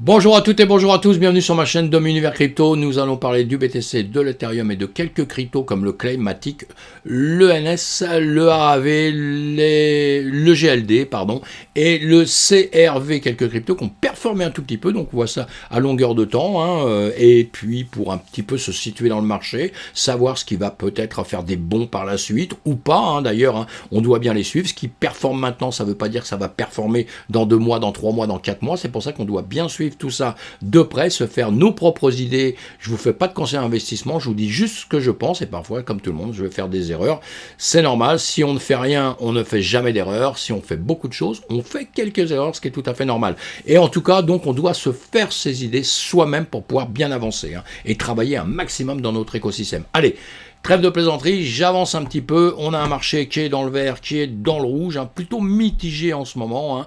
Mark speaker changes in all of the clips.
Speaker 1: Bonjour à toutes et bonjour à tous, bienvenue sur ma chaîne Dom Univers Crypto. Nous allons parler du BTC, de l'Ethereum et de quelques cryptos comme le Clay, Matic, le NS, le AAV, le GLD, et le CRV, quelques cryptos qui ont performé un tout petit peu, donc on voit ça à longueur de temps, et puis pour un petit peu se situer dans le marché, savoir ce qui va peut-être faire des bons par la suite, ou pas, d'ailleurs, on doit bien les suivre. Ce qui performe maintenant, ça ne veut pas dire que ça va performer dans 2 mois, dans 3 mois, dans 4 mois, c'est pour ça qu'on doit bien suivre tout ça de près, se faire nos propres idées. Je vous fais pas de conseils d'investissement, je vous dis juste ce que je pense, et parfois, comme tout le monde, je vais faire des erreurs. C'est normal, si on ne fait rien, on ne fait jamais d'erreurs. Si on fait beaucoup de choses, on fait quelques erreurs, ce qui est tout à fait normal. Et en tout cas, donc, on doit se faire ses idées soi-même pour pouvoir bien avancer, et travailler un maximum dans notre écosystème. Allez, trêve de plaisanterie, j'avance un petit peu. On a un marché qui est dans le vert, qui est dans le rouge, plutôt mitigé en ce moment.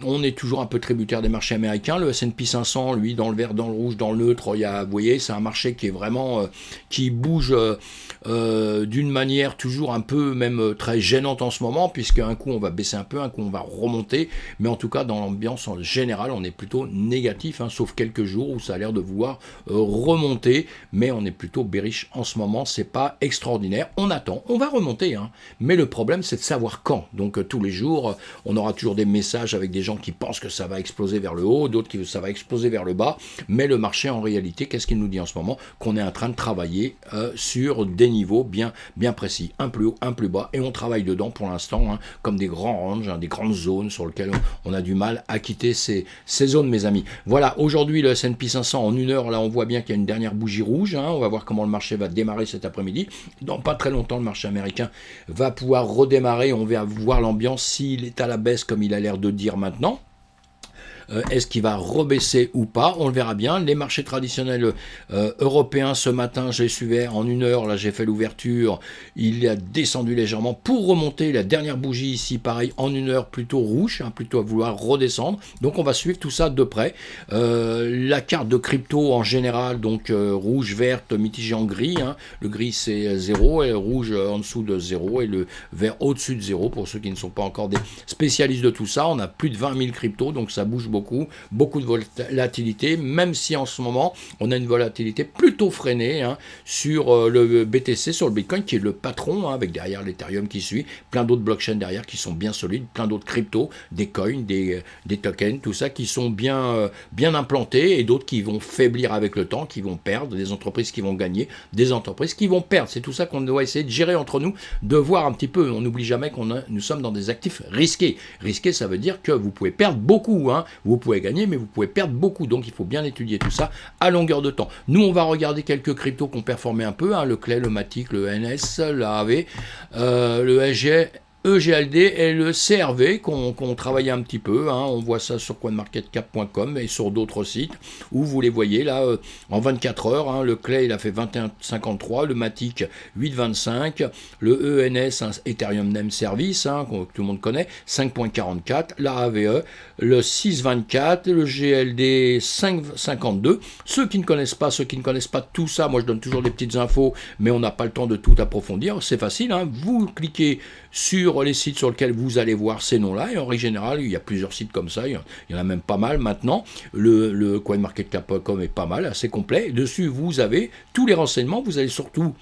Speaker 1: On est toujours un peu tributaire des marchés américains. Le S&P 500, lui, dans le vert, dans le rouge, dans le neutre, vous voyez, c'est un marché qui est vraiment, qui bouge d'une manière toujours un peu même très gênante en ce moment, puisque un coup on va baisser un peu, un coup on va remonter, mais en tout cas dans l'ambiance en général, on est plutôt négatif, sauf quelques jours où ça a l'air de vouloir remonter, mais on est plutôt bearish en ce moment. C'est pas extraordinaire. On attend, on va remonter, mais le problème c'est de savoir quand. Donc tous les jours, on aura toujours des messages avec des gens qui pensent que ça va exploser vers le haut, d'autres qui ça va exploser vers le bas, mais le marché en réalité, qu'est-ce qu'il nous dit en ce moment? Qu'on est en train de travailler sur des niveaux bien précis, un plus haut, un plus bas, et on travaille dedans pour l'instant, comme des grands ranges, des grandes zones sur lesquelles on a du mal à quitter ces zones, mes amis. Voilà, aujourd'hui le S&P 500 en 1 heure, là on voit bien qu'il y a une dernière bougie rouge, on va voir comment le marché va démarrer cet après-midi. Dans pas très longtemps, le marché américain va pouvoir redémarrer, on va voir l'ambiance, s'il est à la baisse comme il a l'air de dire maintenant. Est-ce qu'il va rebaisser ou pas? On le verra bien. Les marchés traditionnels européens, ce matin, j'ai suivi en 1 heure, là j'ai fait l'ouverture, il a descendu légèrement pour remonter. La dernière bougie ici, pareil, en 1 heure, plutôt rouge, plutôt à vouloir redescendre. Donc on va suivre tout ça de près. La carte de crypto en général, donc rouge, verte, mitigé en gris. Le gris c'est 0, et le rouge en dessous de 0, et le vert au-dessus de 0, pour ceux qui ne sont pas encore des spécialistes de tout ça. On a plus de 20 000 cryptos, donc ça bouge beaucoup de volatilité, même si en ce moment on a une volatilité plutôt freinée sur le BTC, sur le Bitcoin qui est le patron, avec derrière l'Ethereum qui suit, plein d'autres blockchains derrière qui sont bien solides, plein d'autres cryptos, des coins, des tokens, tout ça qui sont bien implantés, et d'autres qui vont faiblir avec le temps, qui vont perdre, des entreprises qui vont gagner, des entreprises qui vont perdre. C'est tout ça qu'on doit essayer de gérer entre nous, de voir un petit peu. On n'oublie jamais nous sommes dans des actifs risqués. Risqué, ça veut dire que vous pouvez perdre beaucoup, vous pouvez gagner, mais vous pouvez perdre beaucoup. Donc il faut bien étudier tout ça à longueur de temps. Nous, on va regarder quelques cryptos qui ont performé un peu, le Clay, le Matic, le NS, l'AAV, le SG, EGLD et le CRV qu'on travaille un petit peu. On voit ça sur coinmarketcap.com et sur d'autres sites où vous les voyez là en 24 heures. Le Clay il a fait 21,53, le Matic 8,25, le ENS, Ethereum Name Service, que tout le monde connaît, 5,44, la AVE le 6,24, le GLD 5,52. Ceux qui ne connaissent pas tout ça, moi je donne toujours des petites infos, mais on n'a pas le temps de tout approfondir. C'est facile, vous cliquez sur les sites sur lesquels vous allez voir ces noms-là, et en règle générale, il y a plusieurs sites comme ça, il y en a même pas mal maintenant. Le coinmarketcap.com est pas mal, assez complet. Dessus, vous avez tous les renseignements, vous allez surtout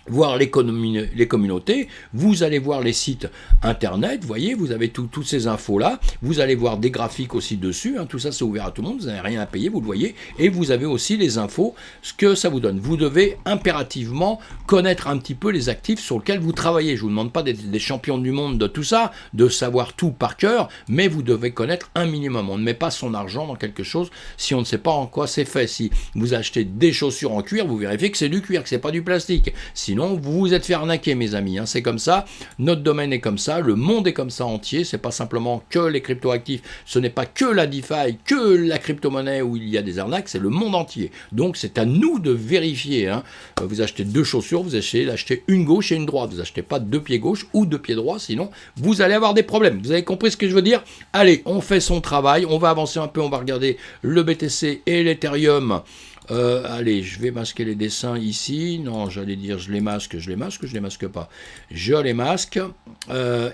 Speaker 1: voir les communautés, vous allez voir les sites internet, vous voyez, vous avez toutes ces infos-là, vous allez voir des graphiques aussi dessus, tout ça c'est ouvert à tout le monde, vous n'avez rien à payer, vous le voyez, et vous avez aussi les infos, ce que ça vous donne. Vous devez impérativement connaître un petit peu les actifs sur lesquels vous travaillez. Je ne vous demande pas d'être des champions du monde de tout ça, de savoir tout par cœur, mais vous devez connaître un minimum. On ne met pas son argent dans quelque chose si on ne sait pas en quoi c'est fait. Si vous achetez des chaussures en cuir, vous vérifiez que c'est du cuir, que c'est pas du plastique. Sinon, vous vous êtes fait arnaquer, mes amis. C'est comme ça, notre domaine est comme ça, le monde est comme ça entier. C'est pas simplement que les cryptoactifs, ce n'est pas que la DeFi, que la crypto-monnaie où il y a des arnaques, c'est le monde entier. Donc, c'est à nous de vérifier. Vous achetez 2 chaussures, vous essayez d'acheter une gauche et une droite. Vous achetez pas 2 pieds gauche ou 2 pieds droits, sinon vous allez avoir des problèmes. Vous avez compris ce que je veux dire? Allez, on fait son travail, on va avancer un peu, on va regarder le BTC et l'Ethereum. Allez, je vais masquer les dessins ici. Non, j'allais dire je les masque pas. Je les masque.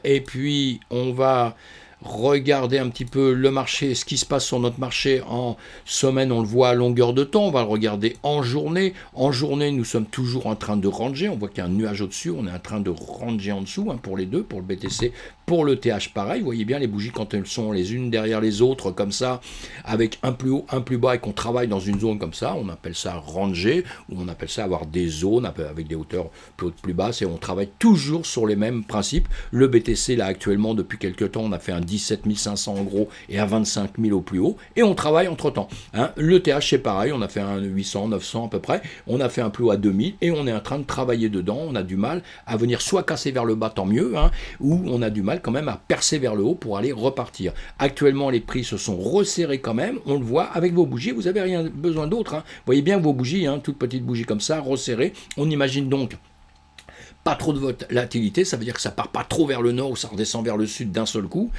Speaker 1: Et puis, on va regarder un petit peu le marché, ce qui se passe sur notre marché en semaine, on le voit à longueur de temps, on va le regarder en journée. En journée, nous sommes toujours en train de ranger, on voit qu'il y a un nuage au-dessus, on est en train de ranger en dessous, pour les deux, pour le BTC, pour le TH pareil. Vous voyez bien les bougies quand elles sont les unes derrière les autres comme ça, avec un plus haut, un plus bas, et qu'on travaille dans une zone comme ça, on appelle ça ranger, ou on appelle ça avoir des zones avec des hauteurs plus hautes, plus basses, et on travaille toujours sur les mêmes principes. Le BTC, là actuellement, depuis quelques temps, on a fait un 17 500 en gros et un 25 000 au plus haut, et on travaille entre temps. Le TH c'est pareil, on a fait un 800, 900 à peu près, on a fait un plus haut à 2000, et on est en train de travailler dedans. On a du mal à venir soit casser vers le bas, tant mieux, ou on a du mal quand même à percer vers le haut pour aller repartir. Actuellement, les prix se sont resserrés quand même, on le voit avec vos bougies, vous n'avez rien besoin d'autre. Vous voyez bien vos bougies, toutes petites bougies comme ça, resserrées. On imagine donc pas trop de volatilité, ça veut dire que ça part pas trop vers le nord ou ça redescend vers le sud d'un seul coup,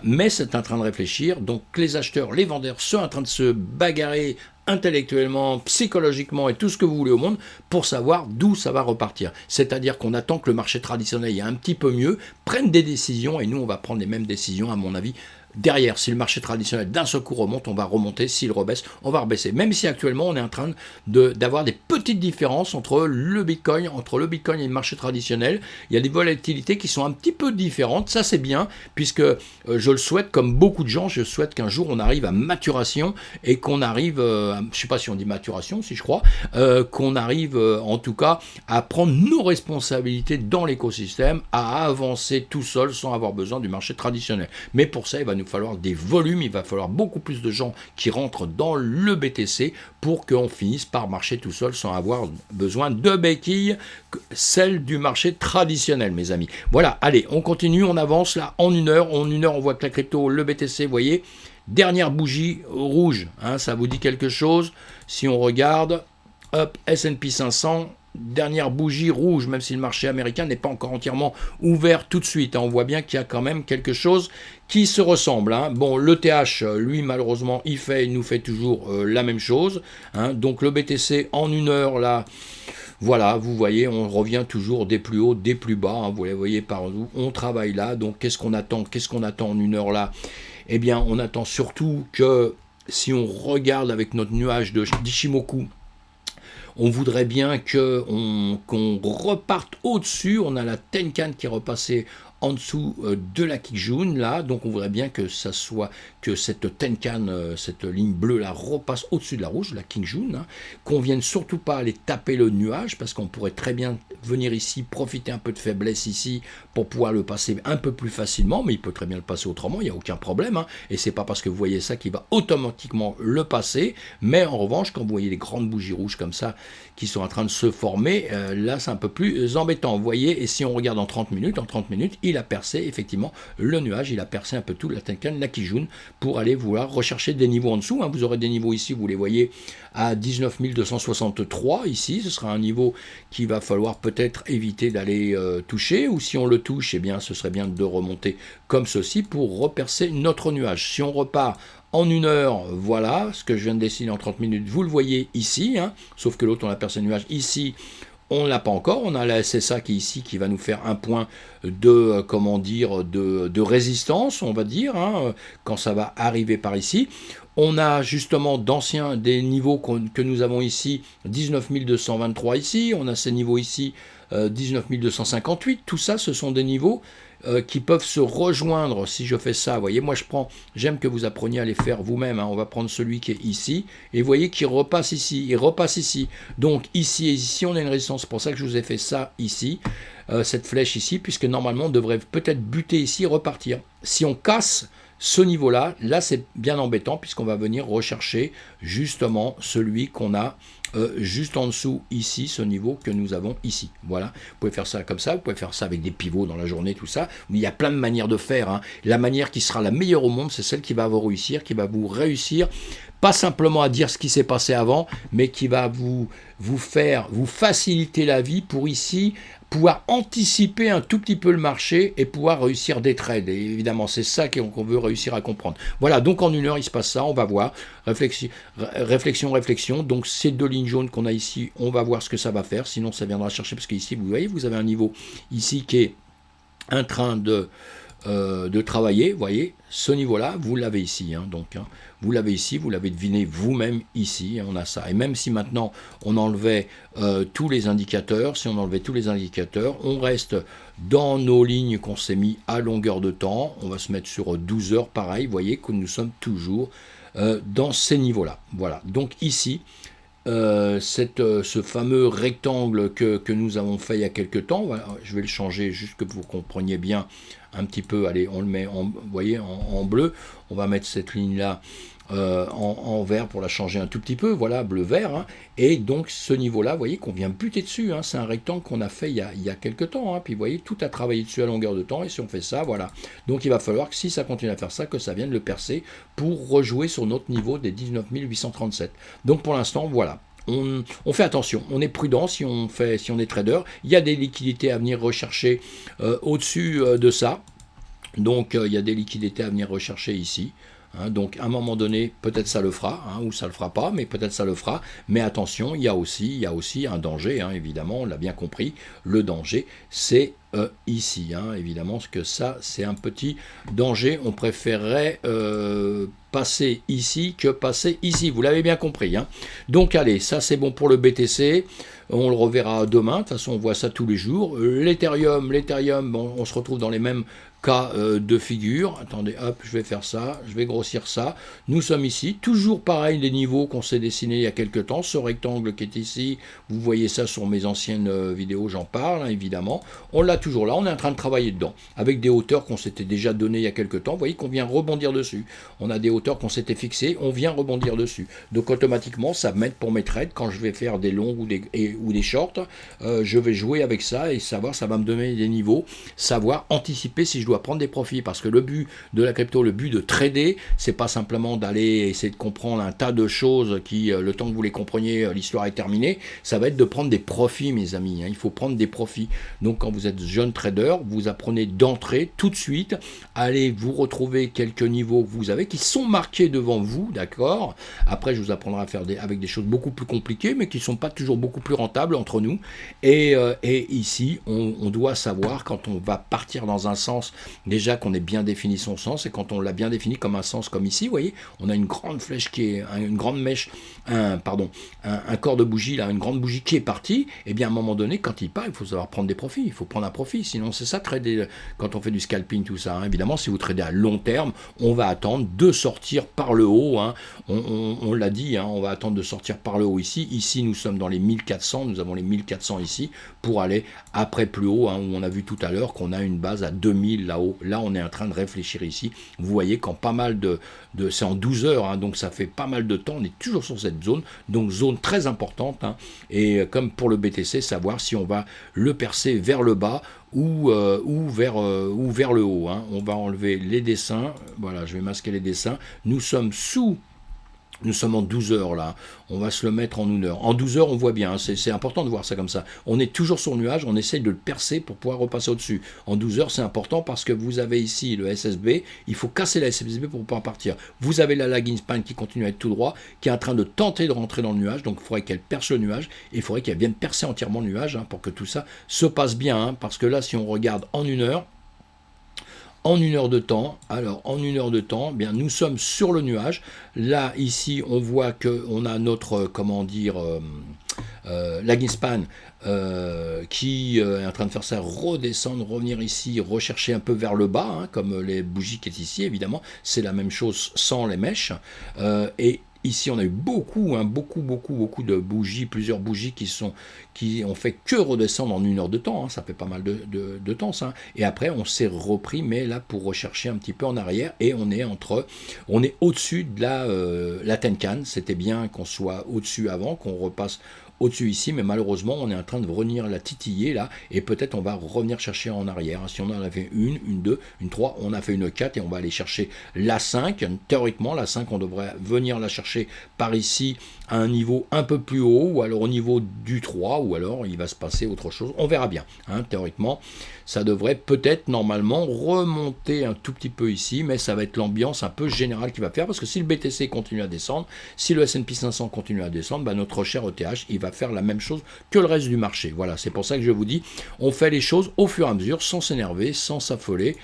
Speaker 1: mais c'est en train de réfléchir. Donc les acheteurs, les vendeurs sont en train de se bagarrer intellectuellement, psychologiquement et tout ce que vous voulez au monde pour savoir d'où ça va repartir. C'est-à-dire qu'on attend que le marché traditionnel y ait un petit peu mieux, prenne des décisions, et nous on va prendre les mêmes décisions à mon avis. Derrière, si le marché traditionnel d'un seul coup remonte, on va remonter. S'il rebaisse, on va rebaisser. Même si actuellement, on est en train d'avoir des petites différences entre le Bitcoin et le marché traditionnel. Il y a des volatilités qui sont un petit peu différentes. Ça, c'est bien, puisque je le souhaite, comme beaucoup de gens, je souhaite qu'un jour, on arrive à maturation et qu'on arrive, je ne sais pas si on dit maturation, si je crois, qu'on arrive en tout cas à prendre nos responsabilités dans l'écosystème, à avancer tout seul sans avoir besoin du marché traditionnel. Mais pour ça, il va nous falloir des volumes, il va falloir beaucoup plus de gens qui rentrent dans le BTC pour qu'on finisse par marcher tout seul sans avoir besoin de béquilles, celle du marché traditionnel, mes amis. Voilà, allez, on continue, on avance là en une heure. En une heure, on voit que la crypto, le BTC, vous voyez, dernière bougie rouge, ça vous dit quelque chose. Si on regarde, hop, S&P 500, dernière bougie rouge, même si le marché américain n'est pas encore entièrement ouvert tout de suite. On voit bien qu'il y a quand même quelque chose qui se ressemble. Bon, le TH, lui, malheureusement, il nous fait toujours la même chose. Donc le BTC en une heure, là, voilà, vous voyez, on revient toujours des plus hauts, des plus bas. Vous les voyez par où on travaille là. Donc qu'est-ce qu'on attend en une heure là? Eh bien, on attend surtout que si on regarde avec notre nuage d'Ishimoku, on voudrait bien qu'on reparte au-dessus. On a la Tenkan qui est repassée en dessous de la Kijun là, donc on voudrait bien que ça soit que cette Tenkan, cette ligne bleue là repasse au-dessus de la rouge, la Kijun, qu'on vienne surtout pas aller taper le nuage, parce qu'on pourrait très bien venir ici, profiter un peu de faiblesse ici pour pouvoir le passer un peu plus facilement, mais il peut très bien le passer autrement, il n'y a aucun problème, et c'est pas parce que vous voyez ça qu'il va automatiquement le passer, mais en revanche, quand vous voyez les grandes bougies rouges comme ça qui sont en train de se former, là c'est un peu plus embêtant, vous voyez, et si on regarde en 30 minutes, il a percé effectivement le nuage, il a percé un peu tout la Tenkan, la Kijun, pour aller vouloir rechercher des niveaux en dessous. Vous aurez des niveaux ici, vous les voyez, à 19 263 ici, ce sera un niveau qu'il va falloir peut-être éviter d'aller toucher, ou si on le touche, eh bien ce serait bien de remonter comme ceci pour repercer notre nuage. Si on repart en une heure, voilà, ce que je viens de dessiner en 30 minutes, vous le voyez ici, sauf que l'autre on a percé le nuage ici, on ne l'a pas encore, on a la SSA qui est ici, qui va nous faire un point de, de résistance, on va dire, quand ça va arriver par ici. On a justement des niveaux que nous avons ici, 19 223 ici, on a ces niveaux ici, 19 258, tout ça, ce sont des niveaux qui peuvent se rejoindre. Si je fais ça, vous voyez, moi j'aime que vous appreniez à les faire vous-même, on va prendre celui qui est ici, et vous voyez qu'il repasse ici, il repasse ici, donc ici et ici on a une résistance, c'est pour ça que je vous ai fait ça ici, cette flèche ici, puisque normalement on devrait peut-être buter ici et repartir. Si on casse ce niveau-là, là c'est bien embêtant, puisqu'on va venir rechercher justement celui qu'on a juste en dessous ici, ce niveau que nous avons ici. Voilà, vous pouvez faire ça comme ça, vous pouvez faire ça avec des pivots dans la journée, tout ça. Il y a plein de manières de faire. La manière qui sera la meilleure au monde, c'est celle qui va vous réussir, pas simplement à dire ce qui s'est passé avant, mais qui va vous faciliter la vie pour ici pouvoir anticiper un tout petit peu le marché et pouvoir réussir des trades. Et évidemment, c'est ça qu'on veut réussir à comprendre. Voilà, donc en une heure, il se passe ça, on va voir. Réflexion. Donc ces deux lignes jaunes qu'on a ici, on va voir ce que ça va faire. Sinon, ça viendra chercher, parce qu'ici, vous voyez, vous avez un niveau ici qui est en train de de travailler, vous voyez, ce niveau-là, vous l'avez ici, hein, donc, hein, vous l'avez ici, vous l'avez deviné vous-même ici, hein, on a ça. Et même si maintenant on enlevait tous les indicateurs, si on enlevait tous les indicateurs, on reste dans nos lignes qu'on s'est mis à longueur de temps, on va se mettre sur 12 heures, pareil, vous voyez que nous sommes toujours dans ces niveaux-là. Voilà, donc ici, ce fameux rectangle que nous avons fait il y a quelques temps, voilà, je vais le changer juste que vous compreniez bien un petit peu, allez, on le met vous voyez, en bleu, on va mettre cette ligne-là en vert pour la changer un tout petit peu, voilà, bleu-vert, hein, et donc ce niveau-là, vous voyez qu'on vient buter dessus, hein, c'est un rectangle qu'on a fait il y a quelques temps, hein, puis vous voyez, tout a travaillé dessus à longueur de temps, et si on fait ça, voilà, donc il va falloir que si ça continue à faire ça, que ça vienne le percer pour rejouer sur notre niveau des 19 837. Donc pour l'instant, voilà. On fait attention, on est prudent si on est trader. Il y a des liquidités à venir rechercher au-dessus de ça. Donc il y a des liquidités à venir rechercher ici. Hein, donc à un moment donné, peut-être ça le fera, hein, ou ça le fera pas, mais peut-être ça le fera. Mais attention, il y a aussi un danger, hein, évidemment, on l'a bien compris. Le danger, c'est ici, hein, évidemment, parce que ça, c'est un petit danger. On préférerait passer ici que passer ici. Vous l'avez bien compris. Hein. Donc allez, ça c'est bon pour le BTC. On le reverra demain. De toute façon, on voit ça tous les jours. L'Ethereum, bon, on se retrouve dans les mêmes cas de figure. Attendez, hop, je vais faire ça, je vais grossir ça. Nous sommes ici, toujours pareil, les niveaux qu'on s'est dessinés il y a quelques temps. Ce rectangle qui est ici, vous voyez ça sur mes anciennes vidéos, j'en parle, hein, évidemment. On l'a toujours là, on est en train de travailler dedans, avec des hauteurs qu'on s'était déjà données il y a quelques temps. Vous voyez qu'on vient rebondir dessus. On a des hauteurs qu'on s'était fixées, on vient rebondir dessus. Donc automatiquement, ça m'aide pour mes trades, quand je vais faire des longs ou des shorts, je vais jouer avec ça et savoir, ça va me donner des niveaux, savoir anticiper si je dois prendre des profits, parce que le but de la crypto, le but de trader, c'est pas simplement d'aller essayer de comprendre un tas de choses qui, le temps que vous les compreniez, l'histoire est terminée, ça va être de prendre des profits, mes amis, hein. Il faut prendre des profits. Donc quand vous êtes jeune trader, vous apprenez d'entrer tout de suite, allez vous retrouver quelques niveaux que vous avez, qui sont marqués devant vous, d'accord. Après, je vous apprendrai à faire avec des choses beaucoup plus compliquées, mais qui sont pas toujours beaucoup plus rentables entre nous. Et ici, on doit savoir, quand on va partir dans un sens, déjà qu'on ait bien défini son sens, et quand on l'a bien défini comme un sens comme ici, vous voyez, on a une grande flèche qui est, une grande mèche, un corps de bougie, là, une grande bougie qui est partie, et bien à un moment donné, quand il part, il faut savoir prendre des profits, il faut prendre un profit, sinon c'est ça trader, quand on fait du scalping, tout ça, hein. Évidemment, si vous tradez à long terme, on va attendre de sortir par le haut, hein. On l'a dit, hein, on va attendre de sortir par le haut ici nous sommes dans les 1400, nous avons les 1400 ici, pour aller après plus haut, hein, où on a vu tout à l'heure qu'on a une base à 2000 là-haut. Là, on est en train de réfléchir ici. Vous voyez qu'en pas mal c'est en 12 heures, hein, donc ça fait pas mal de temps. On est toujours sur cette zone, donc zone très importante. Hein, et comme pour le BTC, savoir si on va le percer vers le bas ou vers le haut. Hein. On va enlever les dessins. Voilà, je vais masquer les dessins. Nous sommes en 12 heures là, on va se le mettre en 1 heure. En 12 heures, on voit bien, hein, c'est important de voir ça comme ça. On est toujours sur le nuage, on essaye de le percer pour pouvoir repasser au-dessus. En 12 heures, c'est important parce que vous avez ici le SSB, il faut casser la SSB pour pouvoir partir. Vous avez la lagging span qui continue à être tout droit, qui est en train de tenter de rentrer dans le nuage, donc il faudrait qu'elle perce le nuage, et il faudrait qu'elle vienne percer entièrement le nuage, hein, pour que tout ça se passe bien, hein, parce que là, si on regarde en 1 heure, en 1 heure de temps, alors en 1 heure de temps, bien nous sommes sur le nuage. Là, ici, on voit qu'on a notre, comment dire, lagging span qui est en train de faire ça, redescendre, revenir ici, rechercher un peu vers le bas, hein, comme les bougies qui est ici, évidemment. C'est la même chose sans les mèches. Et ici, on a eu beaucoup de bougies, plusieurs bougies qui ont fait que redescendre en 1 heure de temps. Hein, ça fait pas mal de temps, ça. Et après, on s'est repris, mais là, pour rechercher un petit peu en arrière, et on est au-dessus de la Tenkan. C'était bien qu'on soit au-dessus avant, qu'on repasse au-dessus ici, mais malheureusement, on est en train de venir la titiller là, et peut-être on va revenir chercher en arrière. Si on en a fait une 2, une 3, on a fait une 4, et on va aller chercher la 5. Théoriquement, la 5, on devrait venir la chercher par ici, à un niveau un peu plus haut, ou alors au niveau du 3, ou alors il va se passer autre chose. On verra bien. Hein, théoriquement, ça devrait peut-être normalement remonter un tout petit peu ici, mais ça va être l'ambiance un peu générale qui va faire, parce que si le BTC continue à descendre, si le S&P 500 continue à descendre, bah notre cher ETH, il va faire la même chose que le reste du marché. Voilà, c'est pour ça que je vous dis, on fait les choses au fur et à mesure, sans s'énerver, sans s'affoler.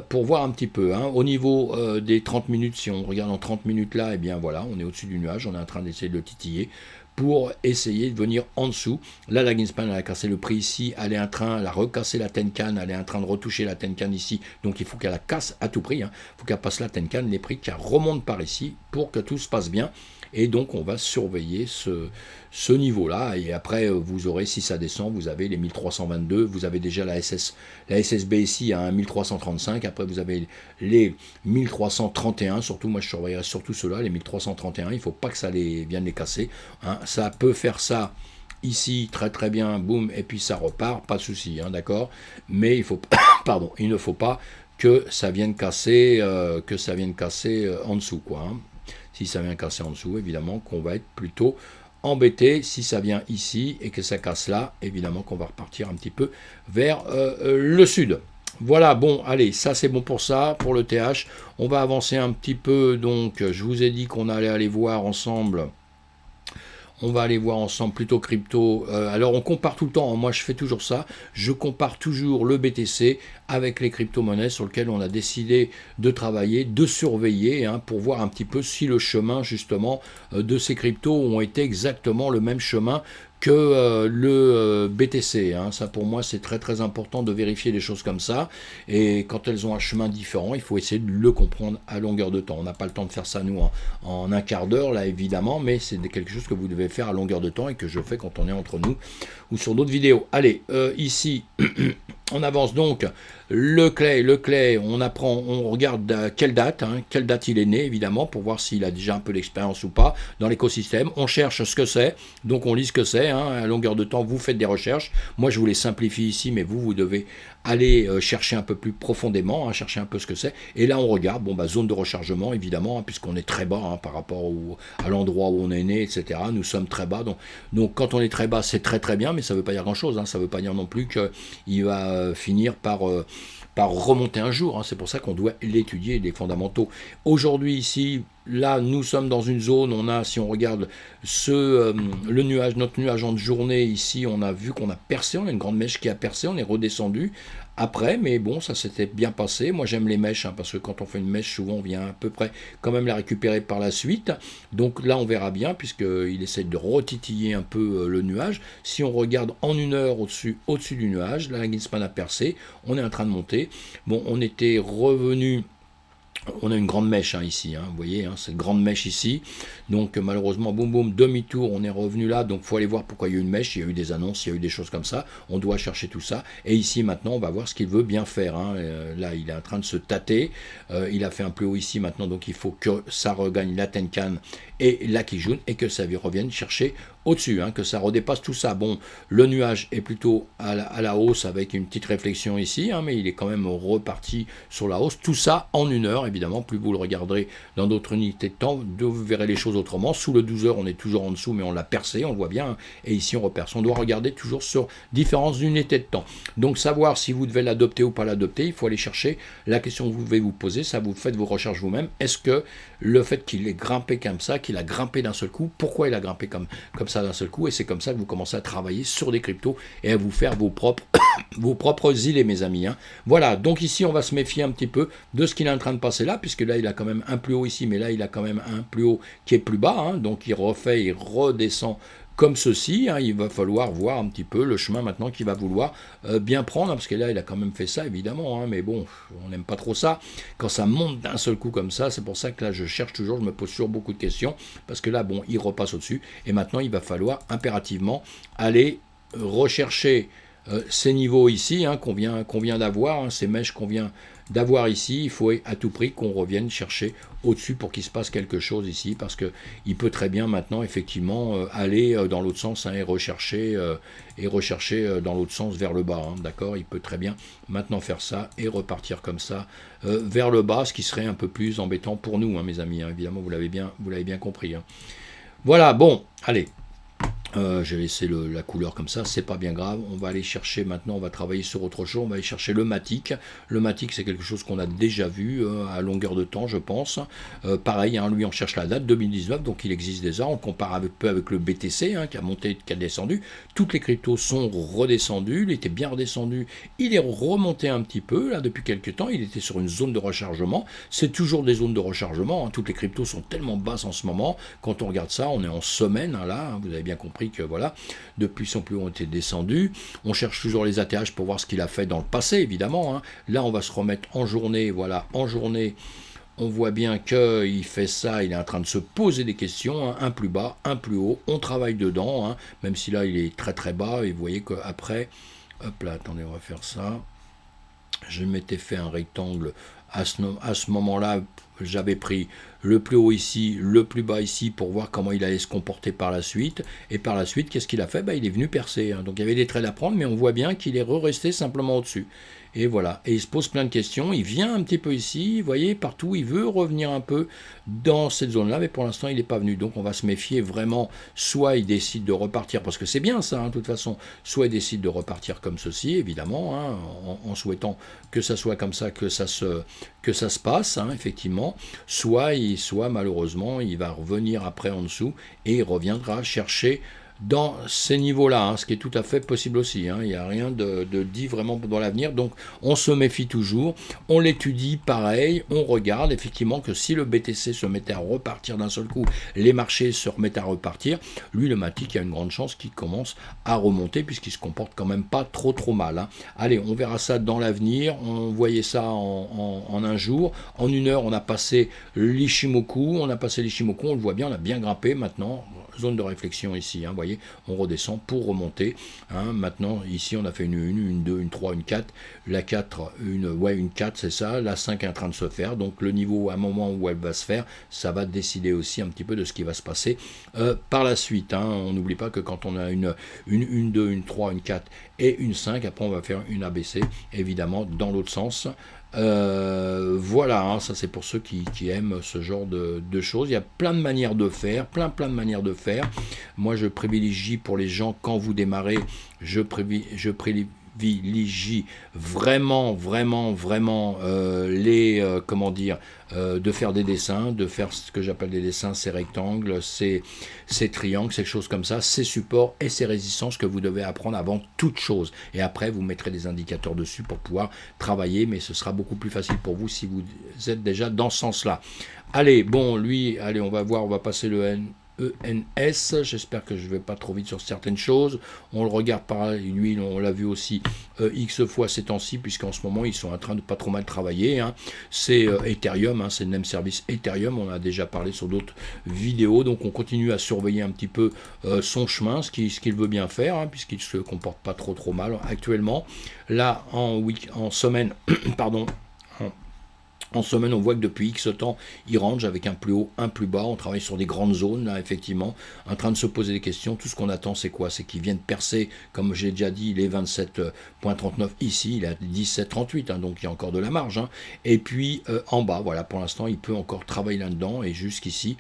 Speaker 1: pour voir un petit peu. Au niveau des 30 minutes, si on regarde en 30 minutes là, eh bien voilà, on est au-dessus du nuage, on est en train d'essayer de le titiller pour essayer de venir en dessous. Là, la Greenspan, elle a cassé le prix ici, elle a recassé la Tenkan, elle est en train de retoucher la Tenkan ici, donc il faut qu'elle la casse à tout prix, il faut qu'elle passe la Tenkan, les prix qu'elle remonte par ici pour que tout se passe bien. Et donc on va surveiller ce niveau-là, et après vous aurez, si ça descend, vous avez les 1322, vous avez déjà la SSB ici à 1335, après vous avez les 1331, surtout moi je surveillerai surtout ceux-là, les 1331, il ne faut pas que ça vienne les casser, ça peut faire ça ici très très bien, boum, et puis ça repart, pas de souci, d'accord, mais il faut pardon, il ne faut pas que ça vienne casser en dessous, quoi. Si ça vient casser en dessous, évidemment qu'on va être plutôt embêté. Si ça vient ici et que ça casse là, évidemment qu'on va repartir un petit peu vers le sud. Voilà, bon, allez, ça c'est bon pour ça, pour le TH. On va avancer un petit peu, donc je vous ai dit qu'on allait aller voir ensemble. On va aller voir ensemble plutôt crypto. Alors on compare tout le temps, moi je fais toujours ça, je compare toujours le BTC avec les crypto-monnaies sur lesquelles on a décidé de travailler, de surveiller, pour voir un petit peu si le chemin justement de ces cryptos ont été exactement le même chemin que le BTC. Ça pour moi c'est très très important de vérifier des choses comme ça, et quand elles ont un chemin différent, il faut essayer de le comprendre à longueur de temps. On n'a pas le temps de faire ça nous en un quart d'heure là évidemment, mais c'est quelque chose que vous devez faire à longueur de temps et que je fais quand on est entre nous ou sur d'autres vidéos. Allez, ici on avance donc. Le clay, on regarde à quelle date il est né, évidemment, pour voir s'il a déjà un peu d'expérience ou pas dans l'écosystème. On cherche ce que c'est, donc on lit ce que c'est, à longueur de temps, vous faites des recherches. Moi, je vous les simplifie ici, mais vous devez aller chercher un peu plus profondément, chercher un peu ce que c'est. Et là, on regarde, zone de rechargement, évidemment, puisqu'on est très bas par rapport à l'endroit où on est né, etc. Nous sommes très bas, donc quand on est très bas, c'est très très bien, mais ça ne veut pas dire grand-chose. Ça ne veut pas dire non plus qu'il va finir par remonter un jour. C'est pour ça qu'on doit l'étudier, les fondamentaux. Aujourd'hui, ici, là, nous sommes dans une zone, si on regarde notre nuage en journée, ici, on a vu qu'on a percé, on a une grande mèche qui a percé, on est redescendu après, mais bon, ça s'était bien passé. Moi, j'aime les mèches, parce que quand on fait une mèche, souvent, on vient à peu près quand même la récupérer par la suite. Donc là, on verra bien, puisqu'il essaie de retitiller un peu le nuage. Si on regarde en une heure au-dessus du nuage, là, la Greenspan a percé, on est en train de monter. Bon, on était revenu. On a une grande mèche ici, vous voyez, cette grande mèche ici. Donc malheureusement, boum boum, demi-tour, on est revenu là. Donc il faut aller voir pourquoi il y a eu une mèche, il y a eu des annonces, il y a eu des choses comme ça. On doit chercher tout ça. Et ici maintenant, on va voir ce qu'il veut bien faire. Là, il est en train de se tâter. Il a fait un plus haut ici maintenant, donc il faut que ça regagne la Tenkan et la Kijun et que ça revienne chercher au-dessus, que ça redépasse tout ça. Bon, le nuage est plutôt à la hausse avec une petite réflexion ici, mais il est quand même reparti sur la hausse. Tout ça en une heure, évidemment. Plus vous le regarderez dans d'autres unités de temps, vous verrez les choses autrement. Sous le 12 heures, on est toujours en dessous, mais on l'a percé, on le voit bien. Et ici, on reperce. On doit regarder toujours sur différentes unités de temps. Donc, savoir si vous devez l'adopter ou pas l'adopter, il faut aller chercher la question que vous devez vous poser. Ça, vous faites vos recherches vous-même. Est-ce que le fait qu'il ait grimpé comme ça, qu'il a grimpé d'un seul coup, pourquoi il a grimpé comme ça d'un seul coup, et c'est comme ça que vous commencez à travailler sur des cryptos et à vous faire vos propres îlets, mes amis. Voilà, donc ici on va se méfier un petit peu de ce qu'il est en train de passer là, puisque là il a quand même un plus haut ici, mais là il a quand même un plus haut qui est plus bas, donc il redescend comme ceci. Il va falloir voir un petit peu le chemin maintenant qu'il va vouloir bien prendre, parce que là il a quand même fait ça évidemment, mais bon, on n'aime pas trop ça quand ça monte d'un seul coup comme ça. C'est pour ça que là je cherche toujours, je me pose toujours beaucoup de questions, parce que là bon, il repasse au-dessus, et maintenant il va falloir impérativement aller rechercher ces niveaux ici qu'on vient d'avoir, ces mèches qu'on vient d'avoir ici. Il faut à tout prix qu'on revienne chercher au-dessus pour qu'il se passe quelque chose ici, parce qu'il peut très bien maintenant effectivement aller dans l'autre sens, et rechercher dans l'autre sens vers le bas, d'accord. Il peut très bien maintenant faire ça et repartir comme ça vers le bas, ce qui serait un peu plus embêtant pour nous, mes amis, évidemment, vous l'avez bien compris. Voilà, bon, allez. J'ai laissé la couleur comme ça, c'est pas bien grave. On va aller chercher maintenant, on va travailler sur autre chose, on va aller chercher le matic. Le matic, c'est quelque chose qu'on a déjà vu à longueur de temps, je pense. Pareil, hein, lui, on cherche la date 2019, donc il existe déjà. On compare un peu avec le BTC, hein, qui a monté, qui a descendu. Toutes les cryptos sont redescendues. Il était bien redescendu, il est remonté un petit peu là depuis quelques temps. Il était sur une zone de rechargement. C'est toujours des zones de rechargement, hein. Toutes les cryptos sont tellement basses en ce moment. Quand on regarde ça, on est en semaine, hein, là, hein, vous avez bien compris que voilà, depuis son plus haut, on était descendu. On cherche toujours les ATH pour voir ce qu'il a fait dans le passé, évidemment, hein. Là, on va se remettre en journée. Voilà, en journée, on voit bien qu'il fait ça, il est en train de se poser des questions, hein, un plus bas, un plus haut. On travaille dedans, hein, même si là, il est très très bas. Et vous voyez qu'après, hop là, attendez, on va faire ça. Je m'étais fait un rectangle à ce moment-là. J'avais pris le plus haut ici, le plus bas ici pour voir comment il allait se comporter par la suite. Et par la suite, qu'est-ce qu'il a fait? Il est venu percer, hein. Donc il y avait des trades à prendre, mais on voit bien qu'il est resté simplement au-dessus. Et voilà, et il se pose plein de questions, il vient un petit peu ici, vous voyez, partout, il veut revenir un peu dans cette zone-là, mais pour l'instant, il n'est pas venu. Donc on va se méfier vraiment, soit il décide de repartir, parce que c'est bien ça, hein, de toute façon, soit il décide de repartir comme ceci, évidemment, hein, en souhaitant que ça soit comme ça, que ça se passe, hein, effectivement, soit malheureusement, il va revenir après en dessous, et il reviendra chercher dans ces niveaux-là, hein, ce qui est tout à fait possible aussi, hein. Il n'y a rien de dit vraiment dans l'avenir, donc on se méfie toujours, on l'étudie pareil, on regarde effectivement que si le BTC se mettait à repartir d'un seul coup, les marchés se remettent à repartir, lui le matic, il y a une grande chance qu'il commence à remonter puisqu'il se comporte quand même pas trop mal, hein. Allez, on verra ça dans l'avenir, on voyait ça en un jour, en une heure on a passé l'Ishimoku, on le voit bien, on a bien grimpé maintenant, zone de réflexion ici, hein, vous voyez, on redescend pour remonter, hein. Maintenant ici on a fait une 2, une 3, une 4, la 4, une 4 c'est ça, la 5 est en train de se faire, donc le niveau à un moment où elle va se faire, ça va décider aussi un petit peu de ce qui va se passer par la suite, hein. On n'oublie pas que quand on a une 2, une 3, une 4 et une 5, après on va faire une ABC, évidemment dans l'autre sens. Voilà, hein, ça c'est pour ceux qui aiment ce genre de choses. Il y a plein de manières de faire, plein de manières de faire. Moi je privilégie pour les gens, quand vous démarrez, je privilégie vraiment comment dire, de faire des dessins, de faire ce que j'appelle des dessins, ces rectangles, ces triangles, ces choses comme ça, ces supports et ces résistances que vous devez apprendre avant toute chose. Et après, vous mettrez des indicateurs dessus pour pouvoir travailler, mais ce sera beaucoup plus facile pour vous si vous êtes déjà dans ce sens-là. Allez, bon, lui, allez, on va voir, on va passer le ENS, j'espère que je ne vais pas trop vite sur certaines choses. On le regarde par lui, on l'a vu aussi X fois ces temps-ci, puisqu'en ce moment ils sont en train de pas trop mal travailler, hein. C'est Ethereum, hein, c'est le même service Ethereum, on a déjà parlé sur d'autres vidéos, donc on continue à surveiller un petit peu son chemin, ce qu'il veut bien faire, hein, puisqu'il ne se comporte pas trop mal actuellement. Là, en semaine, pardon, en semaine, on voit que depuis X temps, il range avec un plus haut, un plus bas. On travaille sur des grandes zones, là, effectivement, en train de se poser des questions. Tout ce qu'on attend, c'est quoi? C'est qu'il vienne percer, comme j'ai déjà dit, les 27,39 ici. Il est à 17,38, hein, donc il y a encore de la marge, hein. Et puis, en bas, voilà, pour l'instant, il peut encore travailler là-dedans. Et jusqu'ici,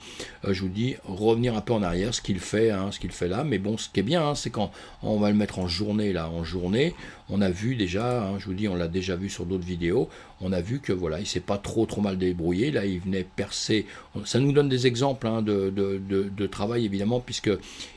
Speaker 1: je vous dis, revenir un peu en arrière, ce qu'il fait, hein, ce qu'il fait là. Mais bon, ce qui est bien, hein, c'est quand on va le mettre en journée, là, en journée, on a vu déjà, hein, je vous dis, on l'a déjà vu sur d'autres vidéos, on a vu que voilà, il s'est pas trop mal débrouillé, là il venait percer, ça nous donne des exemples, hein, de travail évidemment, puisque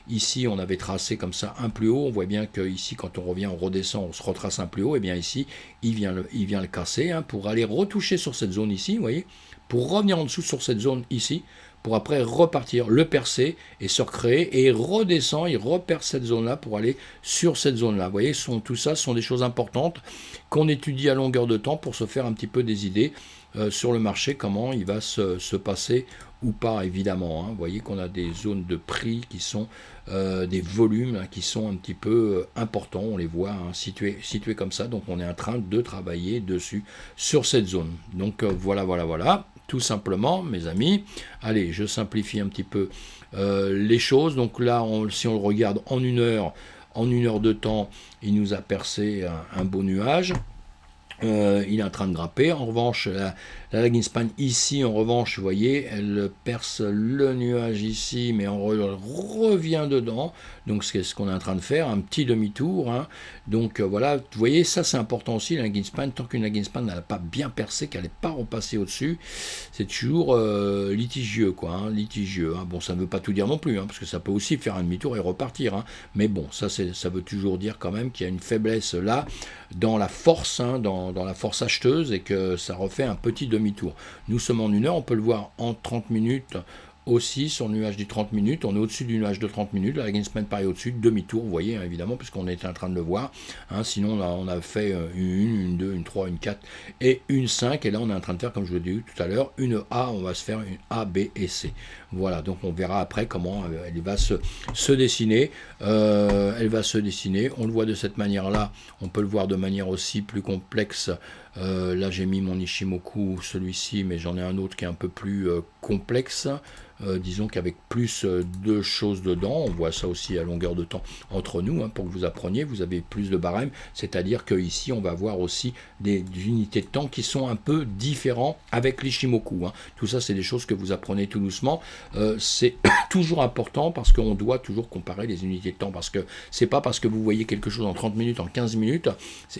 Speaker 1: ici on avait tracé comme ça un plus haut, on voit bien que ici quand on revient, on redescend, on se retrace un plus haut, et bien ici il vient le casser, hein, pour aller retoucher sur cette zone ici, vous voyez, pour revenir en dessous sur cette zone ici, pour après repartir, le percer et se recréer, et il redescend, il reperce cette zone-là pour aller sur cette zone-là. Vous voyez, tout ça sont des choses importantes qu'on étudie à longueur de temps pour se faire un petit peu des idées sur le marché, comment il va se passer ou pas, évidemment, hein. Vous voyez qu'on a des zones de prix qui sont des volumes, hein, qui sont un petit peu importants, on les voit, hein, situés comme ça, donc on est en train de travailler dessus, sur cette zone. Donc voilà. Tout simplement, mes amis. Allez, je simplifie un petit peu les choses. Donc là, si on le regarde en une heure de temps, il nous a percé un beau nuage. Il est en train de grimper. En revanche, la lagging span ici, en revanche, vous voyez, elle perce le nuage ici, mais on revient dedans. Donc c'est ce qu'on est en train de faire, un petit demi-tour. Hein. Donc voilà, vous voyez, ça c'est important aussi, la lagging span. Tant qu'une lagging span n'a pas bien percé, qu'elle n'est pas repassée au-dessus, c'est toujours litigieux, quoi. Hein, litigieux. Hein. Bon, ça ne veut pas tout dire non plus, hein, parce que ça peut aussi faire un demi-tour et repartir. Hein. Mais bon, ça veut toujours dire quand même qu'il y a une faiblesse là dans la force, hein, dans la force acheteuse, et que ça refait un petit demi-tour. Nous sommes en 1 heure, on peut le voir en 30 minutes aussi sur le nuage du 30 minutes, on est au-dessus du nuage de 30 minutes, la lagging span pareil au-dessus, demi-tour, vous voyez, hein, évidemment, puisqu'on était en train de le voir, hein, sinon là, on a fait une 2, une 3, une 4 et une 5, et là on est en train de faire, comme je vous l'ai dit tout à l'heure, une A, on va se faire une A, B et C. Voilà, donc on verra après comment elle va se dessiner, elle va se dessiner, on le voit de cette manière-là, on peut le voir de manière aussi plus complexe. Là j'ai mis mon Ishimoku, celui-ci, mais j'en ai un autre qui est un peu plus complexe, disons qu'avec plus de choses dedans, on voit ça aussi à longueur de temps entre nous, hein, pour que vous appreniez, vous avez plus de barèmes, c'est-à-dire qu'ici on va avoir aussi des unités de temps qui sont un peu différents avec l'Ishimoku. Hein. Tout ça c'est des choses que vous apprenez tout doucement, c'est toujours important parce qu'on doit toujours comparer les unités de temps, parce que c'est pas parce que vous voyez quelque chose en 30 minutes, en 15 minutes,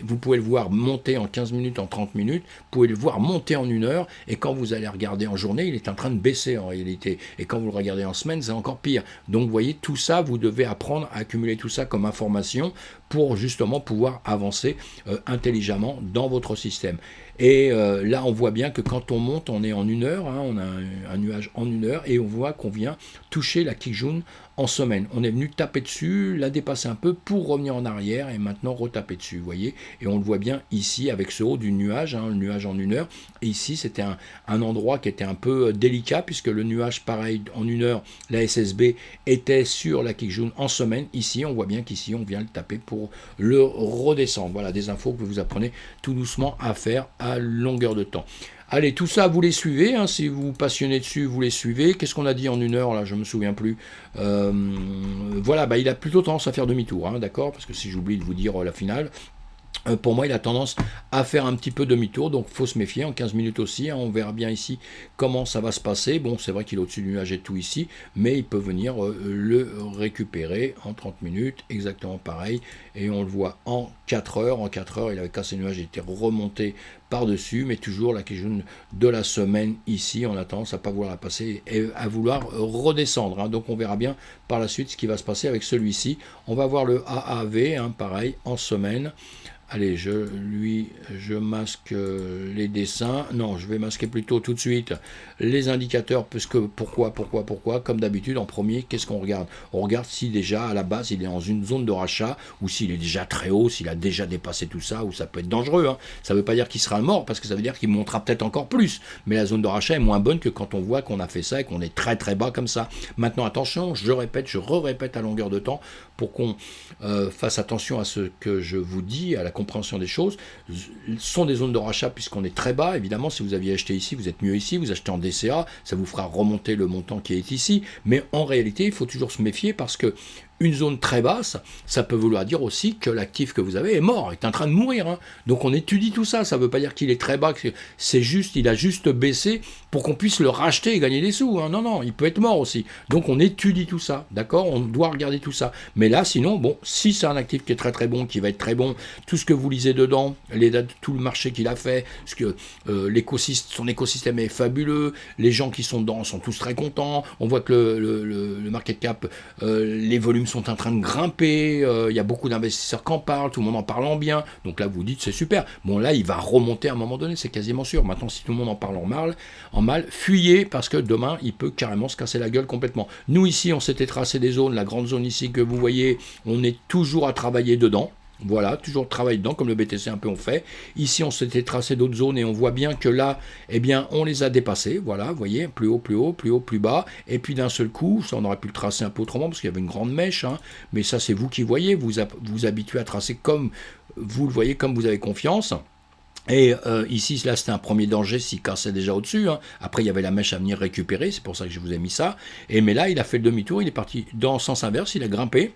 Speaker 1: vous pouvez le voir monter en 15 minutes, en 30 minutes, vous pouvez le voir monter en 1 heure, et quand vous allez regarder en journée, il est en train de baisser en réalité, et quand vous le regardez en semaine, c'est encore pire. Donc vous voyez, tout ça, vous devez apprendre à accumuler tout ça comme information pour justement pouvoir avancer intelligemment dans votre système. Et là, on voit bien que quand on monte, on est en 1 heure, hein, on a un nuage en 1 heure, et on voit qu'on vient toucher la Kijun en semaine. On est venu taper dessus, la dépasser un peu pour revenir en arrière, et maintenant retaper dessus, vous voyez. Et on le voit bien ici avec ce haut du nuage, hein, le nuage en 1 heure. Et ici, c'était un endroit qui était un peu délicat, puisque le nuage, pareil, en 1 heure, la SSB était sur la Kijun en semaine. Ici, on voit bien qu'ici, on vient le taper pour le redescendre. Voilà, des infos que vous apprenez tout doucement à faire à longueur de temps. Allez, tout ça, vous les suivez, hein, si vous vous passionnez dessus, vous les suivez. Qu'est-ce qu'on a dit en 1 heure, là, je ne me souviens plus. Voilà, bah, il a plutôt tendance à faire demi-tour, hein, d'accord, parce que si j'oublie de vous dire la finale, pour moi, il a tendance à faire un petit peu demi-tour, donc il faut se méfier en 15 minutes aussi. Hein, on verra bien ici comment ça va se passer. Bon, c'est vrai qu'il est au-dessus du nuage et tout ici, mais il peut venir le récupérer en 30 minutes, exactement pareil. Et on le voit en 4 heures. En 4 heures, il avait cassé le nuage, il était remonté par-dessus, mais toujours la Kijun de la semaine ici, on a tendance à ne pas vouloir la passer et à vouloir redescendre. Hein. Donc on verra bien par la suite ce qui va se passer avec celui-ci. On va voir le AAV, hein, pareil, en semaine. Allez, je masque les dessins. Non, je vais masquer plutôt tout de suite les indicateurs, parce que pourquoi, comme d'habitude, en premier, qu'est-ce qu'on regarde? On regarde si déjà, à la base, il est dans une zone de rachat, ou s'il est déjà très haut, s'il a déjà dépassé tout ça, ou ça peut être dangereux. Hein. Ça ne veut pas dire qu'il sera mort, parce que ça veut dire qu'il montera peut-être encore plus. Mais la zone de rachat est moins bonne que quand on voit qu'on a fait ça et qu'on est très très bas comme ça. Maintenant, attention, je répète à longueur de temps, pour qu'on fasse attention à ce que je vous dis, à la compréhension des choses. Sont des zones de rachat puisqu'on est très bas. Évidemment, si vous aviez acheté ici, vous êtes mieux ici. Vous achetez en DCA, ça vous fera remonter le montant qui est ici. Mais en réalité, il faut toujours se méfier, parce que une zone très basse, ça peut vouloir dire aussi que l'actif que vous avez est mort, est en train de mourir. Hein. Donc on étudie tout ça. Ça ne veut pas dire qu'il est très bas, c'est juste, il a juste baissé pour qu'on puisse le racheter et gagner des sous. Hein. Non, il peut être mort aussi. Donc on étudie tout ça, d'accord? On doit regarder tout ça. Mais là, sinon, bon, si c'est un actif qui est très très bon, qui va être très bon, tout ce que vous lisez dedans, les dates, tout le marché qu'il a fait, parce que son écosystème est fabuleux, les gens qui sont dedans sont tous très contents. On voit que le market cap, les volumes sont en train de grimper, il y a beaucoup d'investisseurs qui en parlent, tout le monde en parle en bien, donc là vous dites c'est super. Bon, là il va remonter à un moment donné, c'est quasiment sûr. Maintenant, si tout le monde en parle en mal, fuyez, parce que demain il peut carrément se casser la gueule complètement. Nous ici, on s'était tracé des zones, la grande zone ici que vous voyez, on est toujours à travailler dedans. Voilà, toujours travailler dedans, comme le BTC un peu on fait. Ici, on s'était tracé d'autres zones, et on voit bien que là, eh bien, on les a dépassées. Voilà, vous voyez, plus haut, plus haut, plus haut, plus bas. Et puis d'un seul coup, ça, on aurait pu le tracer un peu autrement, parce qu'il y avait une grande mèche. Hein, mais ça, c'est vous qui voyez. Vous habituez à tracer comme vous le voyez, comme vous avez confiance. Et ici, là, c'était un premier danger s'il cassait déjà au-dessus. Hein. Après, il y avait la mèche à venir récupérer. C'est pour ça que je vous ai mis ça. Mais là, il a fait le demi-tour. Il est parti dans le sens inverse. Il a grimpé.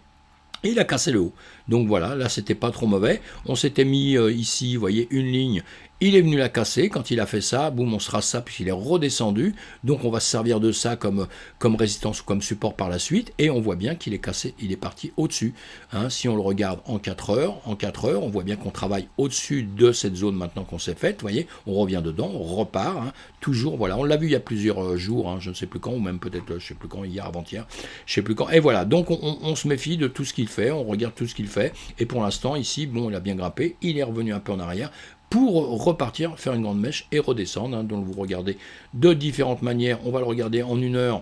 Speaker 1: Et il a cassé le haut. Donc voilà, là c'était pas trop mauvais. On s'était mis ici, vous voyez, une ligne. Il est venu la casser. Quand il a fait ça, boum, on se rase ça, puisqu'il est redescendu. Donc on va se servir de ça comme résistance ou comme support par la suite. Et on voit bien qu'il est cassé, il est parti au-dessus. Hein, si on le regarde en 4 heures, on voit bien qu'on travaille au-dessus de cette zone maintenant qu'on s'est faite. Vous voyez, on revient dedans, on repart. Hein, toujours, voilà, on l'a vu il y a plusieurs jours, hein, je ne sais plus quand, ou même peut-être, je ne sais plus quand, hier, avant-hier, je ne sais plus quand. Et voilà, donc on se méfie de tout ce qu'il fait, on regarde tout ce qu'il fait. Et pour l'instant, ici, bon, il a bien grimpé, il est revenu un peu en arrière pour repartir, faire une grande mèche et redescendre. Hein, donc vous regardez de différentes manières. On va le regarder en 1 heure.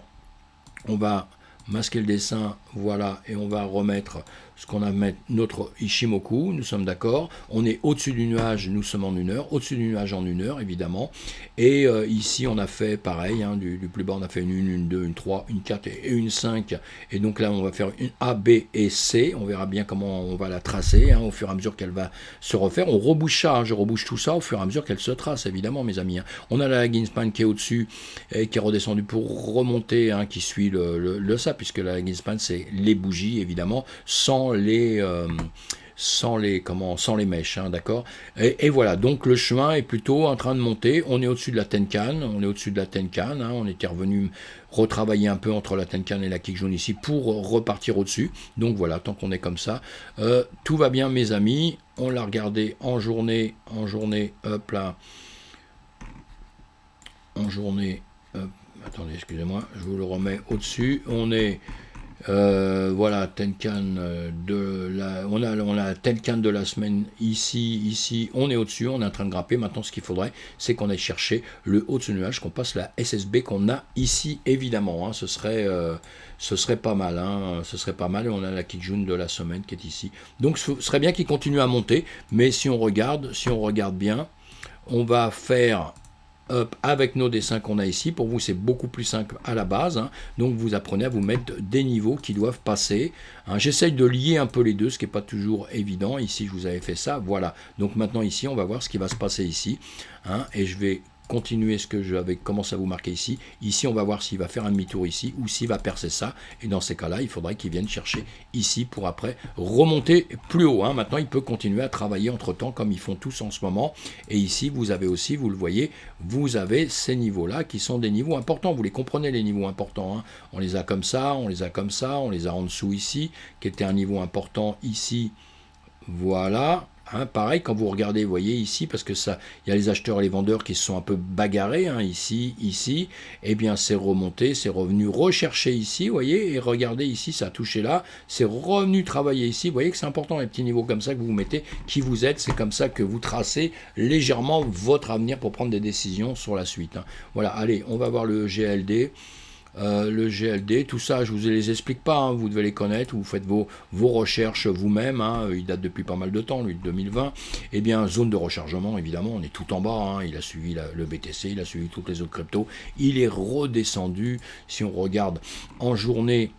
Speaker 1: On va masquer le dessin, voilà, et on va remettre ce qu'on a mettre notre Ishimoku, nous sommes d'accord. On est au-dessus du nuage, nous sommes en 1 heure, au-dessus du nuage en 1 heure, évidemment. Et ici, on a fait pareil, hein, du plus bas, on a fait une 1, une 2, une 3, une 4 et une 5. Et donc là, on va faire une A, B et C. On verra bien comment on va la tracer, hein, au fur et à mesure qu'elle va se refaire. On rebouche ça, hein, je rebouche tout ça au fur et à mesure qu'elle se trace, évidemment, mes amis. Hein. On a la lagging span qui est au-dessus et qui est redescendue pour remonter, hein, qui suit le ça, puisque la lagging span, c'est les bougies, évidemment, sans les mèches, hein, d'accord. Et voilà, donc le chemin est plutôt en train de monter. On est au-dessus de la Tenkan, hein, on était revenu retravailler un peu entre la Tenkan et la Kikjun ici pour repartir au-dessus. Donc voilà, tant qu'on est comme ça, tout va bien, mes amis. On l'a regardé en journée, hop là, en journée. Attendez, excusez-moi, je vous le remets au-dessus. On est voilà, Tenkan on a la Tenkan de la semaine ici, on est au-dessus, on est en train de grimper. Maintenant, ce qu'il faudrait, c'est qu'on aille chercher le haut de ce nuage, qu'on passe la SSB qu'on a ici, évidemment. Hein, ce serait pas mal, hein, ce serait pas mal. Et on a la Kijun de la semaine qui est ici. Donc, ce serait bien qu'il continue à monter, mais si on regarde bien, on va faire avec nos dessins qu'on a ici. Pour vous, c'est beaucoup plus simple à la base. Hein. Donc, vous apprenez à vous mettre des niveaux qui doivent passer. Hein. J'essaye de lier un peu les deux, ce qui n'est pas toujours évident. Ici, je vous avais fait ça. Voilà. Donc, maintenant, ici, on va voir ce qui va se passer ici. Hein. Et je vais continuer ce que j'avais commencé à vous marquer ici. Ici, on va voir s'il va faire un demi-tour ici ou s'il va percer ça. Et dans ces cas-là, il faudrait qu'il vienne chercher ici pour après remonter plus haut. Hein. Maintenant, il peut continuer à travailler entre-temps comme ils font tous en ce moment. Et ici, vous avez aussi, vous le voyez, vous avez ces niveaux-là qui sont des niveaux importants. Vous les comprenez, les niveaux importants. Hein. On les a comme ça, on les a comme ça, on les a en dessous ici, qui était un niveau important ici. Voilà. Hein, pareil, quand vous regardez, vous voyez ici, parce que ça, il y a les acheteurs et les vendeurs qui se sont un peu bagarrés, hein, ici, et bien c'est remonté, c'est revenu rechercher ici, vous voyez, et regardez ici, ça a touché là, c'est revenu travailler ici, vous voyez que c'est important, les petits niveaux comme ça que vous mettez, qui vous aident, c'est comme ça que vous tracez légèrement votre avenir pour prendre des décisions sur la suite. Hein. Voilà, allez, on va voir le GLD. Le GLD, tout ça, je ne vous les explique pas, hein, vous devez les connaître, vous faites vos recherches vous-même, hein, il date depuis pas mal de temps, lui, de 2020. Eh bien, zone de rechargement, évidemment, on est tout en bas, hein, il a suivi le BTC, il a suivi toutes les autres cryptos, il est redescendu, si on regarde en journée.